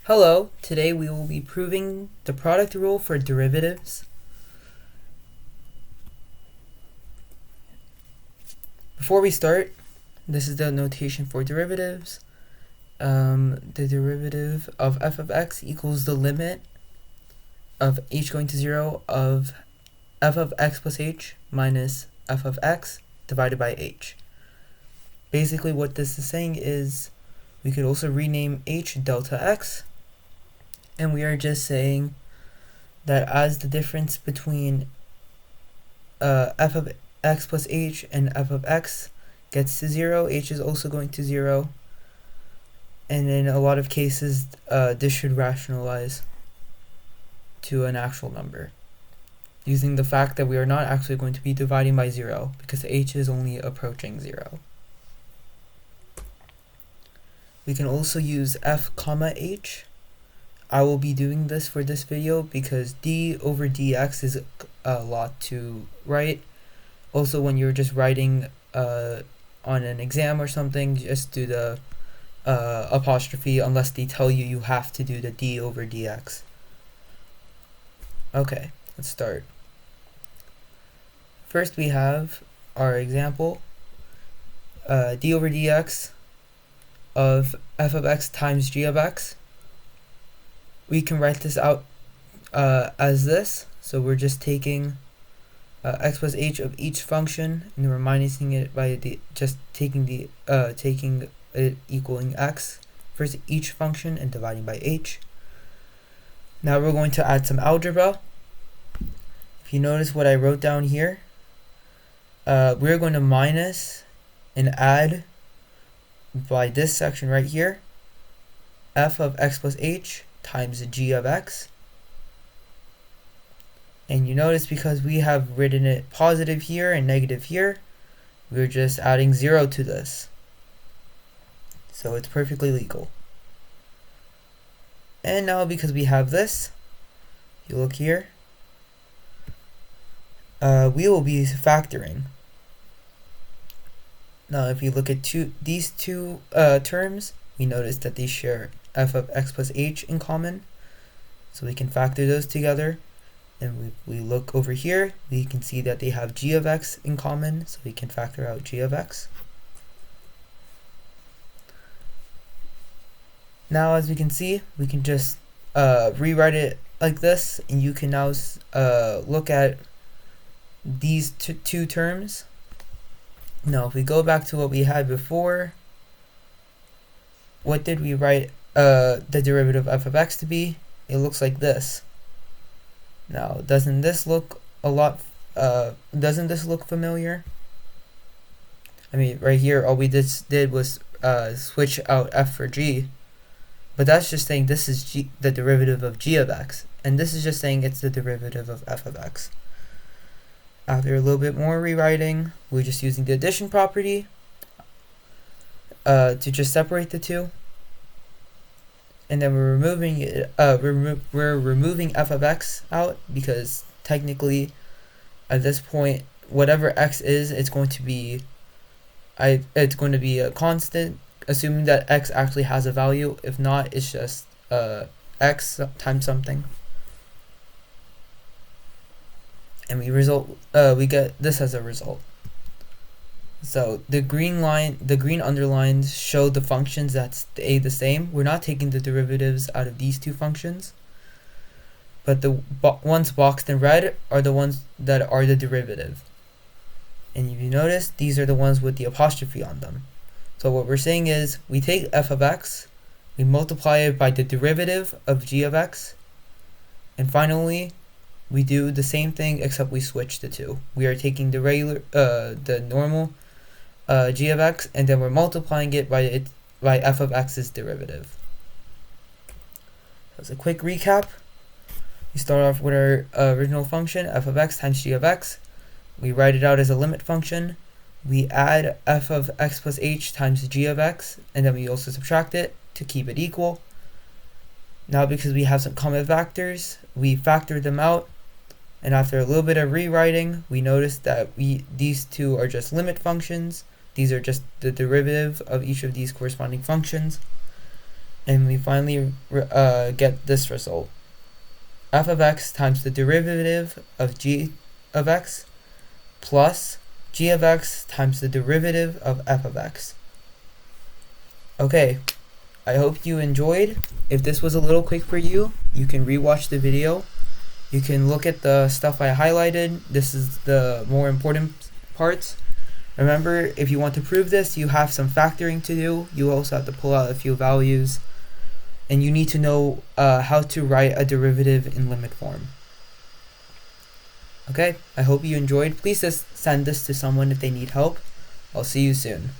Hello, today we will be proving the product rule for derivatives. Before we start, this is the notation for derivatives. The derivative of f of x equals the limit of h going to 0 of f of x plus h minus f of x divided by h. Basically what this is saying is we could also rename h delta x, and we are just saying that as the difference between f of x plus h and f of x gets to 0, h is also going to 0, and in a lot of cases this should rationalize to an actual number, using the fact that we are not actually going to be dividing by 0 because h is only approaching 0. We can also use f comma h. I will be doing this for this video because d over dx is a lot to write. Also, when you're just writing on an exam or something, just do the apostrophe unless they tell you have to do the d over dx. Okay, let's start. First we have our example, d over dx of f of x times g of x. We can write this out as this. So we're just taking x plus h of each function and we're minusing it by just taking it equaling x for each function and dividing by h. Now we're going to add some algebra. If you notice what I wrote down here, we're going to minus and add by this section right here, f of x plus h times g of x. And you notice because we have written it positive here and negative here, we're just adding 0 to this. So it's perfectly legal. And now because we have this, you look here, we will be factoring. Now if you look at these two terms, we notice that they share f of x plus h in common. So we can factor those together. And we look over here, we can see that they have g of x in common, so we can factor out g of x. Now as we can see, we can just rewrite it like this, and you can now look at these two terms. Now if we go back to what we had before, what did we write the derivative of f of x to be? It looks like this. Now doesn't this look familiar? I mean, right here all we did was switch out f for g, but that's just saying this is the derivative of g of x, and this is just saying it's the derivative of f of x. After a little bit more rewriting, we're just using the addition property to just separate the two. And then we're removing it. We're removing f of x out because technically, at this point, whatever x is, it's going to be a constant, assuming that x actually has a value. If not, it's just x times something. And we get this as a result. So the green underlines show the functions that stay the same. We're not taking the derivatives out of these two functions, but the ones boxed in red are the ones that are the derivative. And if you notice, these are the ones with the apostrophe on them. So what we're saying is we take f of x, we multiply it by the derivative of g of x, and finally we do the same thing except we switch the two. We are taking the normal g of x, and then we're multiplying it by f of x's derivative. As a quick recap, we start off with our original function, f of x times g of x. We write it out as a limit function. We add f of x plus h times g of x, and then we also subtract it to keep it equal. Now because we have some common factors, we factor them out. And after a little bit of rewriting, we notice that these two are just limit functions. These are just the derivative of each of these corresponding functions. and we finally get this result. F of x times the derivative of g of x plus g of x times the derivative of f of x. Okay, I hope you enjoyed. If this was a little quick for you, you can rewatch the video. You can look at the stuff I highlighted. This is the more important parts. Remember, if you want to prove this, you have some factoring to do. You also have to pull out a few values. And you need to know how to write a derivative in limit form. Okay, I hope you enjoyed. Please just send this to someone if they need help. I'll see you soon.